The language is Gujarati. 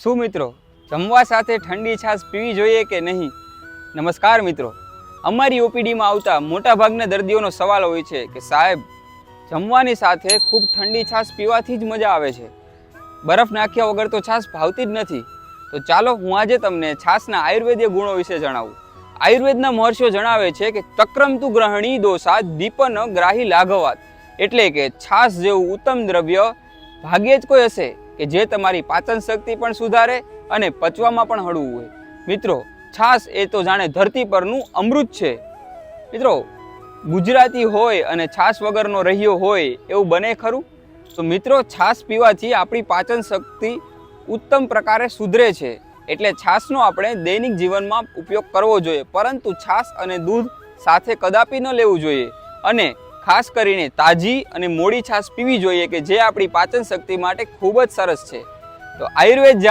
શું મિત્રો જમવા સાથે ઠંડી છાશ પીવી જોઈએ કે નહીં? નમસ્કાર મિત્રો, અમારી ઓપીડીમાં આવતા મોટાભાગના દર્દીઓનો સવાલ હોય છે કે સાહેબ, જમવાની સાથે ખૂબ ઠંડી છાશ પીવાથી જ મજા આવે છે, બરફ નાખ્યા વગર તો છાશ ભાવતી જ નથી. તો ચાલો હું આજે તમને છાશના આયુર્વેદીય ગુણો વિશે જણાવું. આયુર્વેદના મહર્ષિઓ જણાવે છે કે ચક્રમતુ ગ્રહણી દોષાત દીપન ગ્રાહી લાઘવાત, એટલે કે છાશ જેવું ઉત્તમ દ્રવ્ય ભાગ્યે જ કોઈ હશે કે જે તમારી પાચન શક્તિ પણ સુધારે અને પચવામાં પણ હળવું હોય. મિત્રો, છાશ એ તો જાણે ધરતી પરનું અમૃત છે. મિત્રો, ગુજરાતી હોય અને છાશ વગરનો રહ્યો હોય એવું બને ખરું? તો મિત્રો, છાશ પીવાથી આપણી પાચન શક્તિ ઉત્તમ પ્રકારે સુધરે છે, એટલે છાશનો આપણે દૈનિક જીવનમાં ઉપયોગ કરવો જોઈએ, પરંતુ છાશ અને દૂધ સાથે કદાપી ન લેવું જોઈએ અને ખાસ કરીને તાજી અને મોડી છાશ પીવી જોઈએ કે જે આપણી પાચન શક્તિ માટે ખૂબ જ સરસ છે. તો આયુર્વેદ